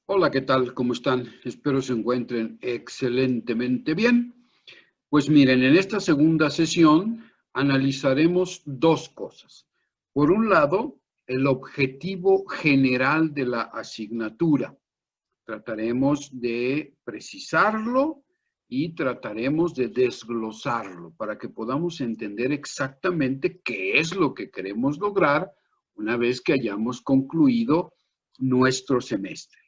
Hola, ¿qué tal? ¿Cómo están? Espero se encuentren excelentemente bien. Pues miren, en esta segunda sesión analizaremos dos cosas. Por un lado, el objetivo general de la asignatura. Trataremos de precisarlo y trataremos de desglosarlo para que podamos entender exactamente qué es lo que queremos lograr una vez que hayamos concluido nuestro semestre.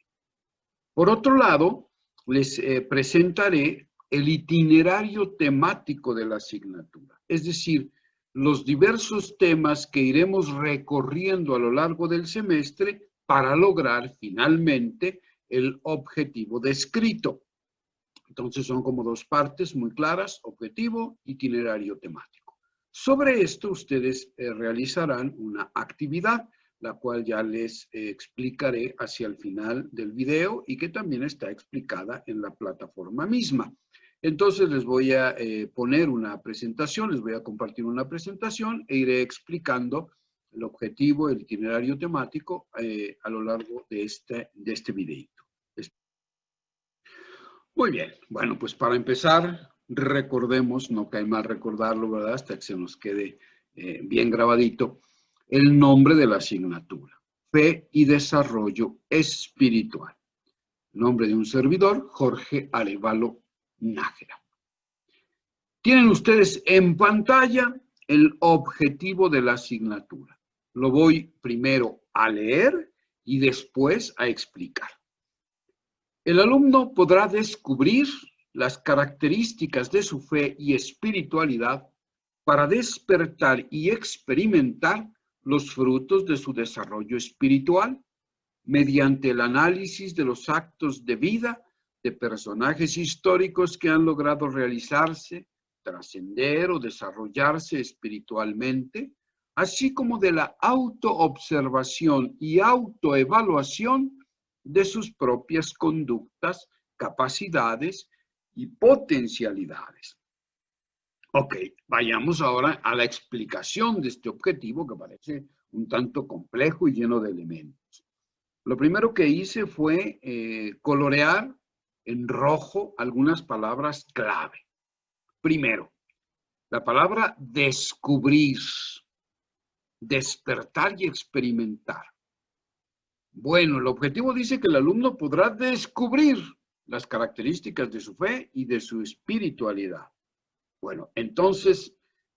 Por otro lado, les presentaré el itinerario temático de la asignatura, es decir, los diversos temas que iremos recorriendo a lo largo del semestre para lograr finalmente el objetivo descrito. Entonces son como dos partes muy claras, objetivo, itinerario temático. Sobre esto ustedes realizarán una actividad, la cual ya les explicaré hacia el final del video y que también está explicada en la plataforma misma. Entonces les voy a poner una presentación, les voy a compartir una presentación e iré explicando el objetivo, el itinerario temático a lo largo de este videito. Muy bien, bueno, pues para empezar, recordemos, no cae mal recordarlo, ¿verdad? Hasta que se nos quede bien grabadito, el nombre de la asignatura, Fe y Desarrollo Espiritual. Nombre de un servidor, Jorge Arevalo Nájera. Tienen ustedes en pantalla el objetivo de la asignatura. Lo voy primero a leer y después a explicar. El alumno podrá descubrir las características de su fe y espiritualidad para despertar y experimentar los frutos de su desarrollo espiritual mediante el análisis de los actos de vida de personajes históricos que han logrado realizarse, trascender o desarrollarse espiritualmente, así como de la autoobservación y autoevaluación de sus propias conductas, capacidades y potencialidades. Ok, vayamos ahora a la explicación de este objetivo que parece un tanto complejo y lleno de elementos. Lo primero que hice fue colorear en rojo algunas palabras clave. Primero, la palabra descubrir, despertar y experimentar. Bueno, el objetivo dice que el alumno podrá descubrir las características de su fe y de su espiritualidad. Bueno, entonces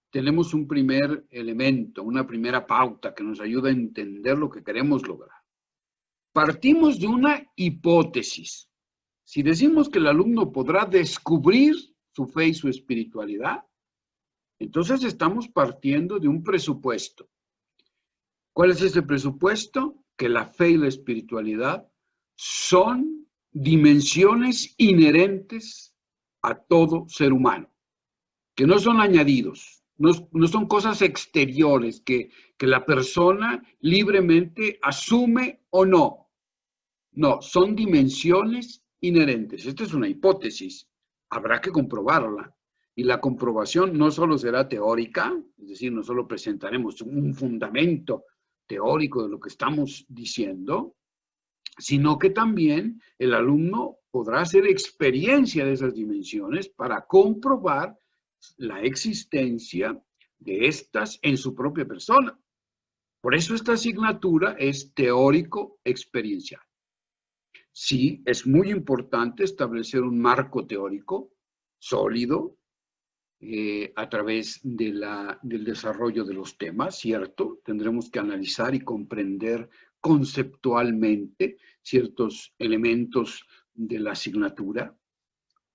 tenemos un primer elemento, una primera pauta que nos ayuda a entender lo que queremos lograr. Partimos de una hipótesis. Si decimos que el alumno podrá descubrir su fe y su espiritualidad, entonces estamos partiendo de un presupuesto. ¿Cuál es ese presupuesto? Que la fe y la espiritualidad son dimensiones inherentes a todo ser humano, que no son añadidos, no son cosas exteriores que la persona libremente asume o no. No, son dimensiones inherentes. Esta es una hipótesis, habrá que comprobarla. Y la comprobación no solo será teórica, es decir, no solo presentaremos un fundamento teórico de lo que estamos diciendo, sino que también el alumno podrá hacer experiencia de esas dimensiones para comprobar la existencia de estas en su propia persona. Por eso esta asignatura es teórico-experiencial. Sí, es muy importante establecer un marco teórico sólido a través del desarrollo de los temas, ¿cierto? Tendremos que analizar y comprender conceptualmente ciertos elementos de la asignatura,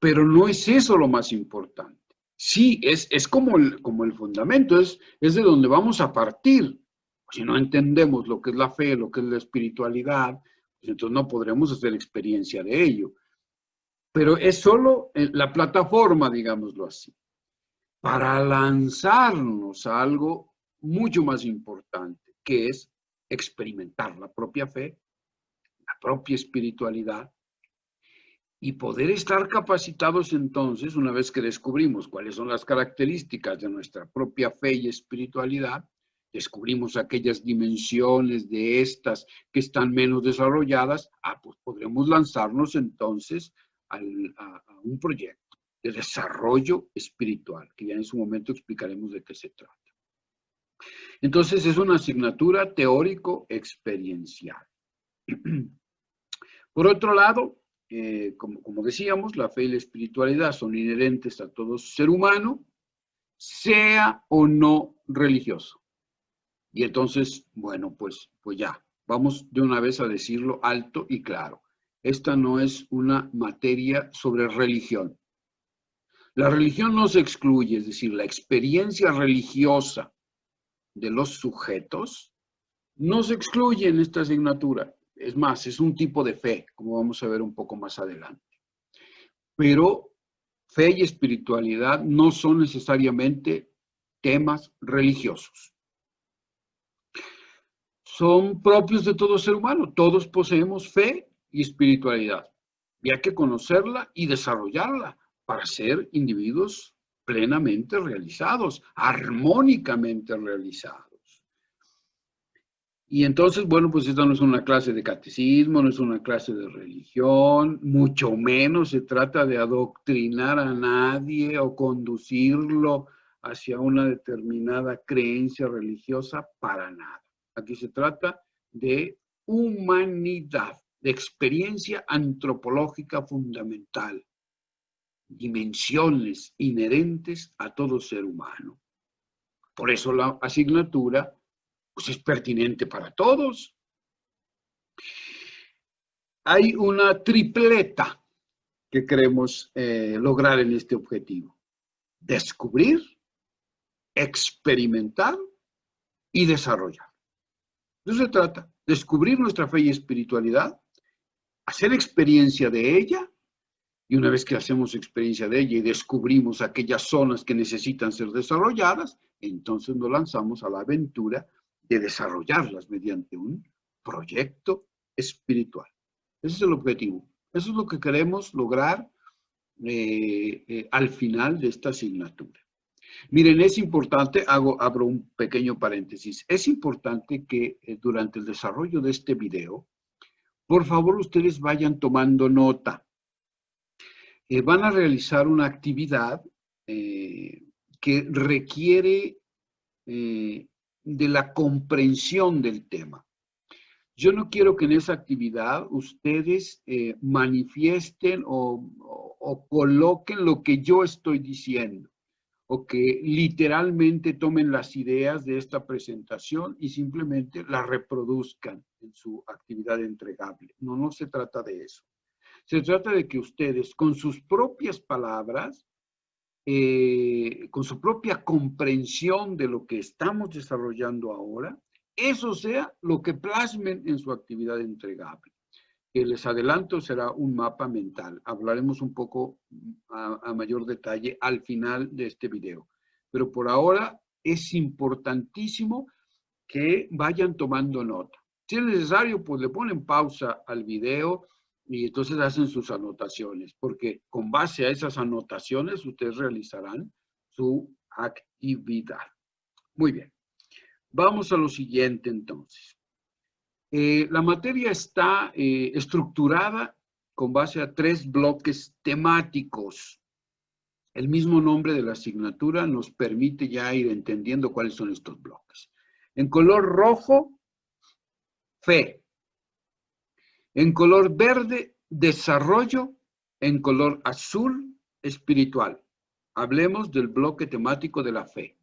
pero no es eso lo más importante. Sí, es como el fundamento, es de donde vamos a partir. Si no entendemos lo que es la fe, lo que es la espiritualidad, pues entonces no podremos hacer experiencia de ello. Pero es solo la plataforma, digámoslo así, para lanzarnos a algo mucho más importante, que es experimentar la propia fe, la propia espiritualidad, y poder estar capacitados entonces, una vez que descubrimos cuáles son las características de nuestra propia fe y espiritualidad, descubrimos aquellas dimensiones de estas que están menos desarrolladas, pues podremos lanzarnos entonces a un proyecto de desarrollo espiritual, que ya en su momento explicaremos de qué se trata. Entonces es una asignatura teórico-experiencial. Por otro lado, como decíamos, la fe y la espiritualidad son inherentes a todo ser humano, sea o no religioso. Y entonces, bueno, pues ya, vamos de una vez a decirlo alto y claro. Esta no es una materia sobre religión. La religión no se excluye, es decir, la experiencia religiosa de los sujetos no se excluye en esta asignatura. Es más, es un tipo de fe, como vamos a ver un poco más adelante. Pero fe y espiritualidad no son necesariamente temas religiosos. Son propios de todo ser humano. Todos poseemos fe y espiritualidad. Y hay que conocerla y desarrollarla para ser individuos plenamente realizados, armónicamente realizados. Y entonces, bueno, pues esta no es una clase de catecismo, no es una clase de religión, mucho menos se trata de adoctrinar a nadie o conducirlo hacia una determinada creencia religiosa, para nada. Aquí se trata de humanidad, de experiencia antropológica fundamental, dimensiones inherentes a todo ser humano. Por eso la asignatura pues es pertinente para todos. Hay una tripleta que queremos lograr en este objetivo: descubrir, experimentar y desarrollar. De eso se trata: descubrir nuestra fe y espiritualidad, hacer experiencia de ella, y una vez que hacemos experiencia de ella y descubrimos aquellas zonas que necesitan ser desarrolladas, entonces nos lanzamos a la aventura de desarrollarlas mediante un proyecto espiritual. Ese es el objetivo. Eso es lo que queremos lograr al final de esta asignatura. Miren, es importante, abro un pequeño paréntesis, es importante que durante el desarrollo de este video, por favor ustedes vayan tomando nota. Van a realizar una actividad que requiere de la comprensión del tema. Yo no quiero que en esa actividad ustedes manifiesten o coloquen lo que yo estoy diciendo, o que literalmente tomen las ideas de esta presentación y simplemente las reproduzcan en su actividad entregable. No se trata de eso. Se trata de que ustedes, con sus propias palabras, con su propia comprensión de lo que estamos desarrollando ahora, eso sea lo que plasmen en su actividad entregable. Que les adelanto será un mapa mental. Hablaremos un poco a mayor detalle al final de este video. Pero por ahora es importantísimo que vayan tomando nota. Si es necesario, pues le ponen pausa al video y entonces hacen sus anotaciones, porque con base a esas anotaciones ustedes realizarán su actividad. Muy bien. Vamos a lo siguiente entonces. La materia está estructurada con base a 3 bloques temáticos. El mismo nombre de la asignatura nos permite ya ir entendiendo cuáles son estos bloques. En color rojo, fe. En color verde, desarrollo. En color azul, espiritual. Hablemos del bloque temático de la fe.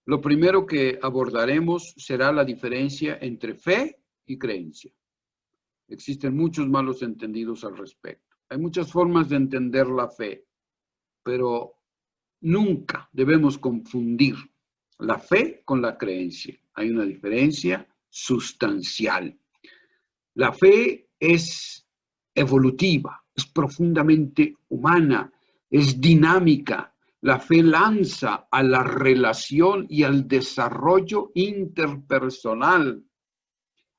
Lo primero que abordaremos será la diferencia entre fe y creencia. Existen muchos malos entendidos al respecto. Hay muchas formas de entender la fe, pero nunca debemos confundir la fe con la creencia. Hay una diferencia sustancial. La fe es evolutiva, es profundamente humana, es dinámica. La fe lanza a la relación y al desarrollo interpersonal,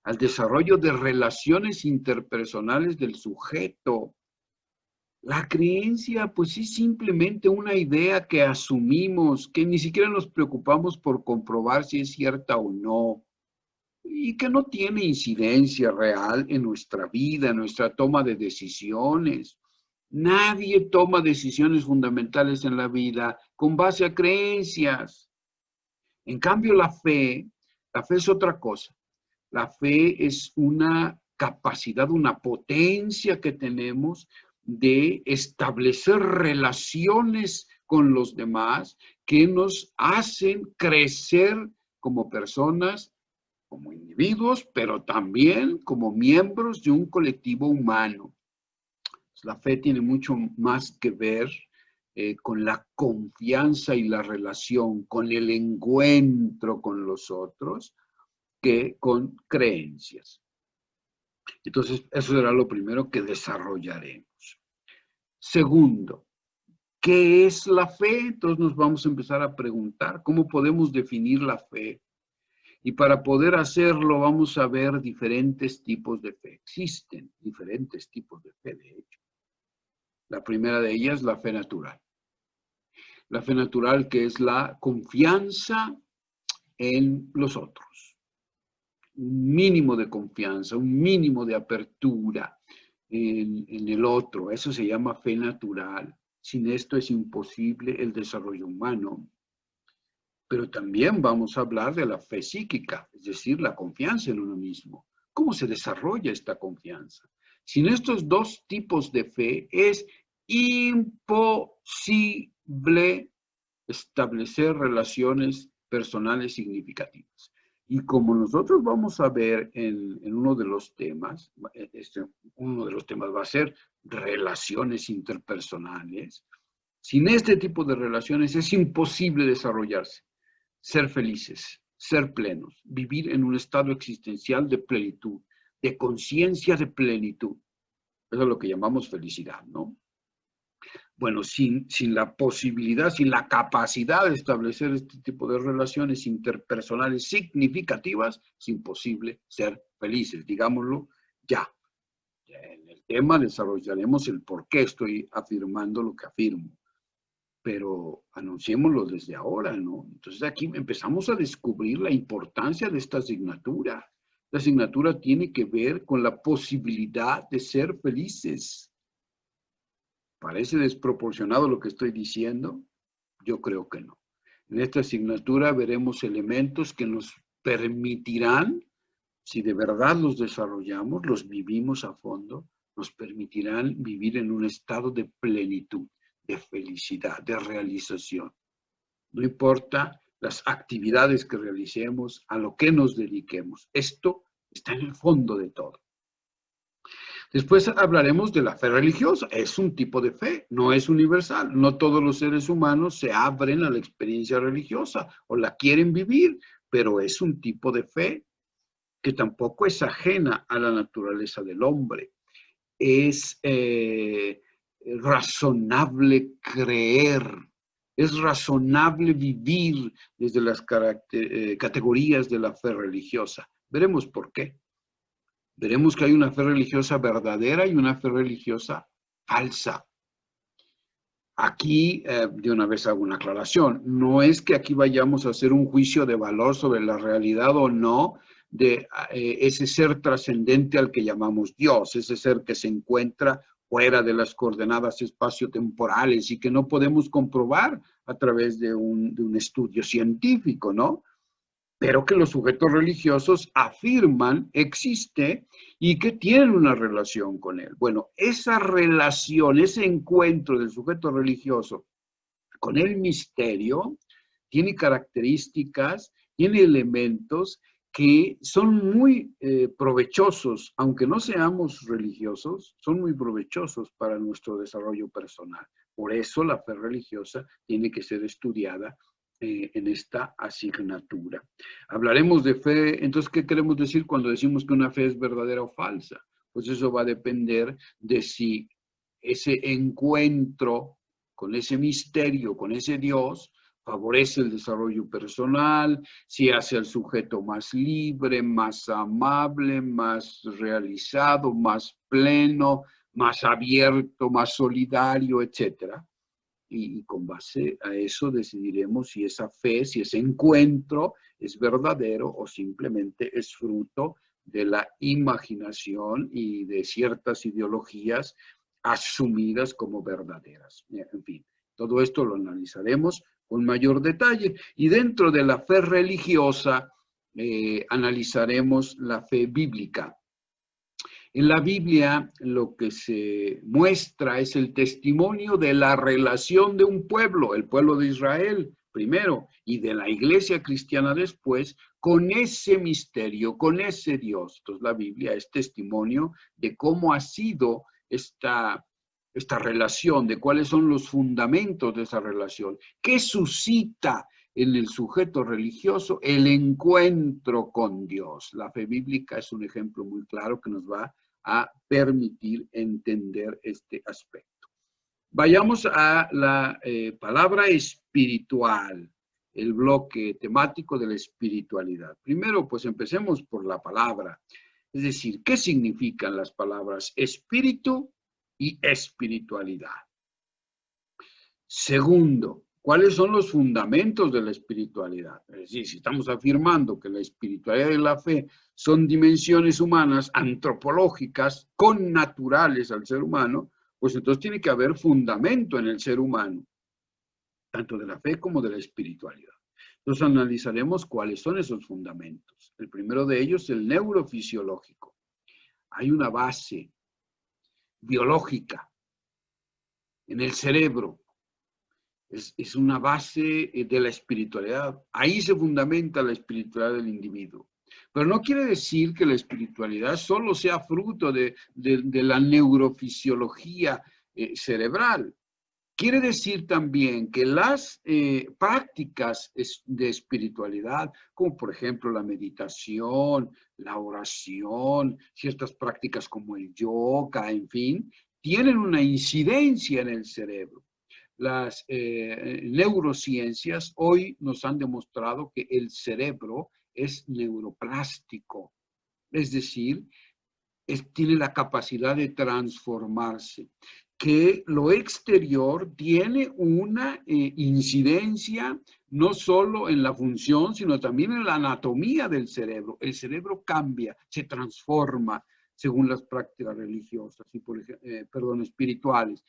al desarrollo de relaciones interpersonales del sujeto. La creencia, pues es simplemente una idea que asumimos, que ni siquiera nos preocupamos por comprobar si es cierta o no, y que no tiene incidencia real en nuestra vida, en nuestra toma de decisiones. Nadie toma decisiones fundamentales en la vida con base a creencias. En cambio, la fe es otra cosa. La fe es una capacidad, una potencia que tenemos de establecer relaciones con los demás que nos hacen crecer como personas, como individuos, pero también como miembros de un colectivo humano. La fe tiene mucho más que ver con la confianza y la relación, con el encuentro con los otros, que con creencias. Entonces, eso será lo primero que desarrollaremos. Segundo, ¿qué es la fe? Entonces nos vamos a empezar a preguntar, ¿cómo podemos definir la fe? Y para poder hacerlo vamos a ver diferentes tipos de fe. Existen diferentes tipos de fe, de hecho. La primera de ellas, la fe natural. La fe natural, que es la confianza en los otros. Un mínimo de confianza, un mínimo de apertura en el otro. Eso se llama fe natural. Sin esto es imposible el desarrollo humano. Pero también vamos a hablar de la fe psíquica, es decir, la confianza en uno mismo. ¿Cómo se desarrolla esta confianza? Sin estos dos tipos de fe es imposible establecer relaciones personales significativas. Y como nosotros vamos a ver en uno de los temas, uno de los temas va a ser relaciones interpersonales, sin este tipo de relaciones es imposible desarrollarse, ser felices, ser plenos, vivir en un estado existencial de plenitud, de conciencia de plenitud. Eso es lo que llamamos felicidad, ¿no? Bueno, sin la posibilidad, sin la capacidad de establecer este tipo de relaciones interpersonales significativas, es imposible ser felices, digámoslo ya. En el tema desarrollaremos el por qué estoy afirmando lo que afirmo, pero anunciémoslo desde ahora, ¿no? Entonces aquí empezamos a descubrir la importancia de esta asignatura. La asignatura tiene que ver con la posibilidad de ser felices. ¿Parece desproporcionado lo que estoy diciendo? Yo creo que no. En esta asignatura veremos elementos que nos permitirán, si de verdad los desarrollamos, los vivimos a fondo, nos permitirán vivir en un estado de plenitud, de felicidad, de realización. No importa las actividades que realicemos, a lo que nos dediquemos. Esto está en el fondo de todo. Después hablaremos de la fe religiosa. Es un tipo de fe, no es universal. No todos los seres humanos se abren a la experiencia religiosa o la quieren vivir, pero es un tipo de fe que tampoco es ajena a la naturaleza del hombre. Es razonable creer, es razonable vivir desde las categorías de la fe religiosa. Veremos por qué. Veremos que hay una fe religiosa verdadera y una fe religiosa falsa. Aquí, de una vez hago una aclaración, no es que aquí vayamos a hacer un juicio de valor sobre la realidad o no de ese ser trascendente al que llamamos Dios, ese ser que se encuentra fuera de las coordenadas espaciotemporales y que no podemos comprobar a través de un estudio científico, ¿no? Pero que los sujetos religiosos afirman existe y que tienen una relación con él. Bueno, esa relación, ese encuentro del sujeto religioso con el misterio tiene características, tiene elementos que son muy provechosos, aunque no seamos religiosos, son muy provechosos para nuestro desarrollo personal. Por eso la fe religiosa tiene que ser estudiada en esta asignatura. Hablaremos de fe, entonces, ¿qué queremos decir cuando decimos que una fe es verdadera o falsa? Pues eso va a depender de si ese encuentro con ese misterio, con ese Dios, favorece el desarrollo personal, si hace al sujeto más libre, más amable, más realizado, más pleno, más abierto, más solidario, etcétera. Y con base a eso decidiremos si esa fe, si ese encuentro es verdadero o simplemente es fruto de la imaginación y de ciertas ideologías asumidas como verdaderas. En fin, todo esto lo analizaremos con mayor detalle. Y dentro de la fe religiosa analizaremos la fe bíblica. En la Biblia lo que se muestra es el testimonio de la relación de un pueblo, el pueblo de Israel primero, y de la iglesia cristiana después, con ese misterio, con ese Dios. Entonces la Biblia es testimonio de cómo ha sido esta relación, de cuáles son los fundamentos de esa relación, qué suscita en el sujeto religioso el encuentro con Dios. La fe bíblica es un ejemplo muy claro que nos va a permitir entender este aspecto. Vayamos a la palabra espiritual, el bloque temático de la espiritualidad. Primero, pues empecemos por la palabra, es decir, ¿qué significan las palabras espíritu y espiritualidad? Segundo, ¿cuáles son los fundamentos de la espiritualidad? Es decir, si estamos afirmando que la espiritualidad y la fe son dimensiones humanas, antropológicas, connaturales al ser humano, pues entonces tiene que haber fundamento en el ser humano, tanto de la fe como de la espiritualidad. Entonces analizaremos cuáles son esos fundamentos. El primero de ellos es el neurofisiológico. Hay una base biológica en el cerebro. Es una base de la espiritualidad. Ahí se fundamenta la espiritualidad del individuo. Pero no quiere decir que la espiritualidad solo sea fruto de la neurofisiología cerebral. Quiere decir también que las prácticas de espiritualidad, como por ejemplo la meditación, la oración, ciertas prácticas como el yoga, en fin, tienen una incidencia en el cerebro. Las neurociencias hoy nos han demostrado que el cerebro es neuroplástico, es decir, tiene la capacidad de transformarse, que lo exterior tiene una incidencia no solo en la función, sino también en la anatomía del cerebro. El cerebro cambia, se transforma según las prácticas religiosas y espirituales.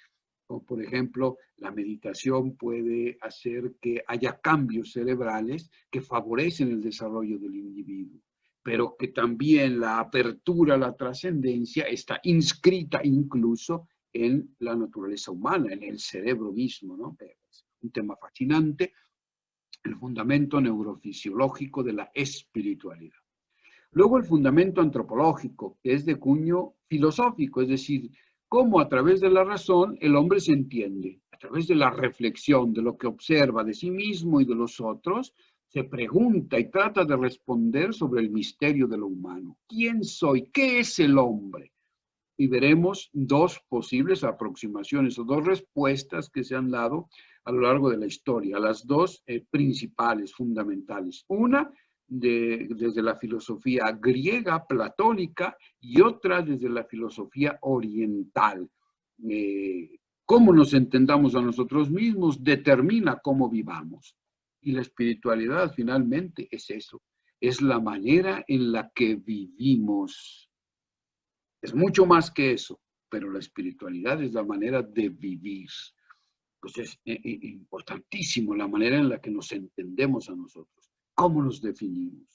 Como por ejemplo, la meditación puede hacer que haya cambios cerebrales que favorecen el desarrollo del individuo, pero que también la apertura a la trascendencia está inscrita incluso en la naturaleza humana, en el cerebro mismo, ¿no? Es un tema fascinante, el fundamento neurofisiológico de la espiritualidad. Luego el fundamento antropológico, que es de cuño filosófico, es decir, cómo a través de la razón el hombre se entiende, a través de la reflexión, de lo que observa de sí mismo y de los otros, se pregunta y trata de responder sobre el misterio de lo humano. ¿Quién soy? ¿Qué es el hombre? Y veremos dos posibles aproximaciones o dos respuestas que se han dado a lo largo de la historia, las dos principales, fundamentales. Una desde la filosofía griega platónica y otra desde la filosofía oriental. Cómo nos entendamos a nosotros mismos determina cómo vivamos. Y la espiritualidad finalmente es eso, es la manera en la que vivimos. Es mucho más que eso, pero la espiritualidad es la manera de vivir. Pues es importantísimo la manera en la que nos entendemos a nosotros, cómo nos definimos.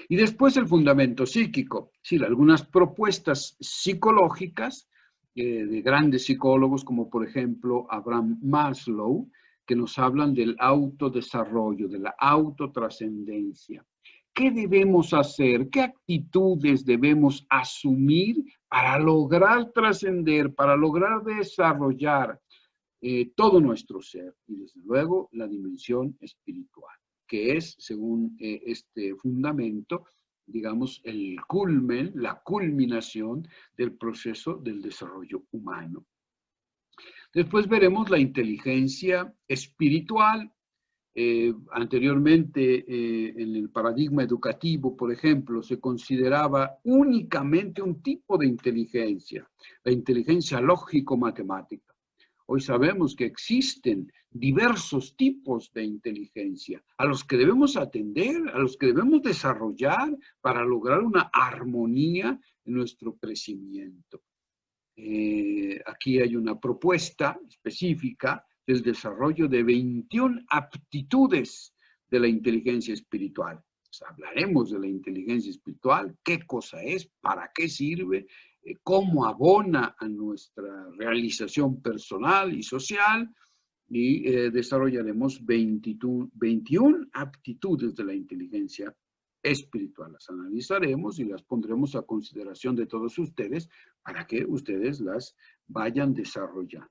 Y después el fundamento psíquico. Sí, algunas propuestas psicológicas de grandes psicólogos, como por ejemplo Abraham Maslow, que nos hablan del autodesarrollo, de la autotrascendencia. ¿Qué debemos hacer? ¿Qué actitudes debemos asumir para lograr trascender, para lograr desarrollar todo nuestro ser? Y desde luego la dimensión espiritual, que es, según este fundamento, digamos, el culmen, la culminación del proceso del desarrollo humano. Después veremos la inteligencia espiritual. Anteriormente, en el paradigma educativo, por ejemplo, se consideraba únicamente un tipo de inteligencia, la inteligencia lógico-matemática. Hoy sabemos que existen diversos tipos de inteligencia a los que debemos atender, a los que debemos desarrollar para lograr una armonía en nuestro crecimiento. Aquí hay una propuesta específica del desarrollo de 21 aptitudes de la inteligencia espiritual. O sea, hablaremos de la inteligencia espiritual, qué cosa es, para qué sirve, cómo abona a nuestra realización personal y social, y desarrollaremos 21 aptitudes de la inteligencia espiritual. Las analizaremos y las pondremos a consideración de todos ustedes para que ustedes las vayan desarrollando.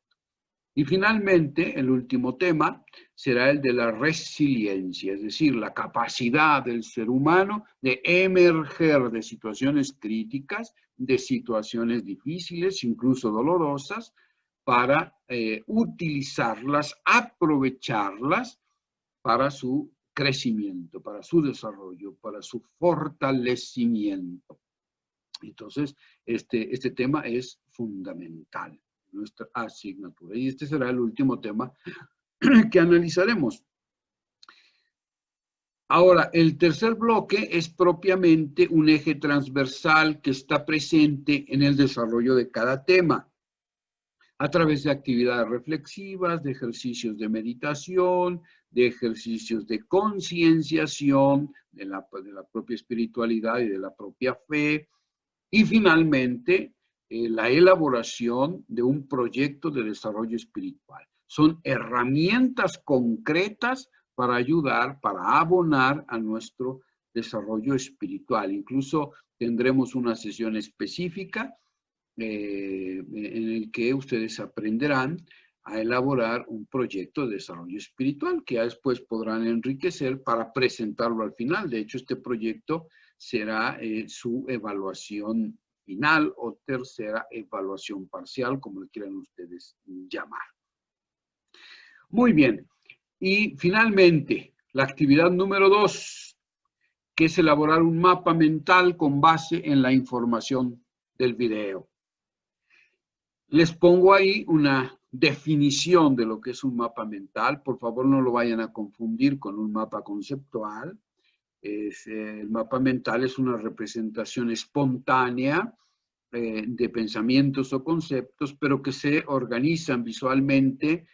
Y finalmente, el último tema será el de la resiliencia, es decir, la capacidad del ser humano de emerger de situaciones críticas, de situaciones difíciles, incluso dolorosas, para utilizarlas, aprovecharlas para su crecimiento, para su desarrollo, para su fortalecimiento. Entonces, este tema es fundamental, nuestra asignatura. Y este será el último tema que analizaremos. Ahora, el tercer bloque es propiamente un eje transversal que está presente en el desarrollo de cada tema, a través de actividades reflexivas, de ejercicios de meditación, de ejercicios de concienciación de la propia espiritualidad y de la propia fe, y finalmente la elaboración de un proyecto de desarrollo espiritual. Son herramientas concretas para ayudar, para abonar a nuestro desarrollo espiritual. Incluso tendremos una sesión específica en el que ustedes aprenderán a elaborar un proyecto de desarrollo espiritual que ya después podrán enriquecer para presentarlo al final. De hecho, este proyecto será su evaluación final o tercera evaluación parcial, como le quieran ustedes llamar. Muy bien. Y finalmente, la actividad número 2, que es elaborar un mapa mental con base en la información del video. Les pongo ahí una definición de lo que es un mapa mental. Por favor, no lo vayan a confundir con un mapa conceptual. El mapa mental es una representación espontánea de pensamientos o conceptos, pero que se organizan visualmente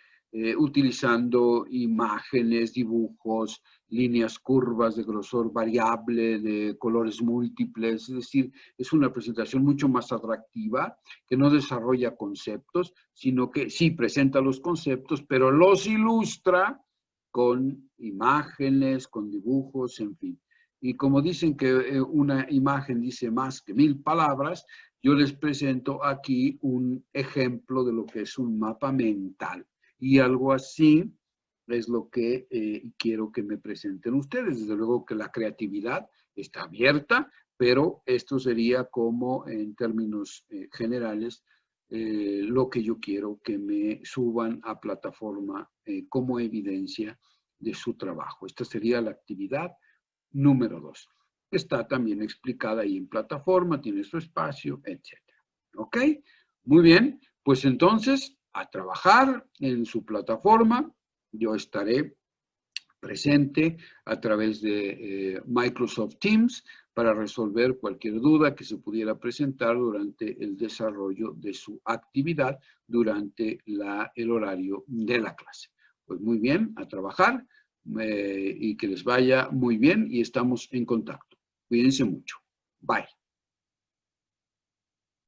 utilizando imágenes, dibujos, líneas curvas de grosor variable, de colores múltiples. Es decir, es una presentación mucho más atractiva, que no desarrolla conceptos, sino que sí presenta los conceptos, pero los ilustra con imágenes, con dibujos, en fin. Y como dicen que una imagen dice más que 1000 palabras, yo les presento aquí un ejemplo de lo que es un mapa mental. Y algo así es lo que quiero que me presenten ustedes. Desde luego que la creatividad está abierta, pero esto sería como en términos generales lo que yo quiero que me suban a plataforma como evidencia de su trabajo. Esta sería la actividad número 2. Está también explicada ahí en plataforma, tiene su espacio, etc. ¿Ok? Muy bien, pues entonces a trabajar en su plataforma. Yo estaré presente a través de Microsoft Teams para resolver cualquier duda que se pudiera presentar durante el desarrollo de su actividad durante el horario de la clase. Pues muy bien, a trabajar y que les vaya muy bien y estamos en contacto. Cuídense mucho. Bye.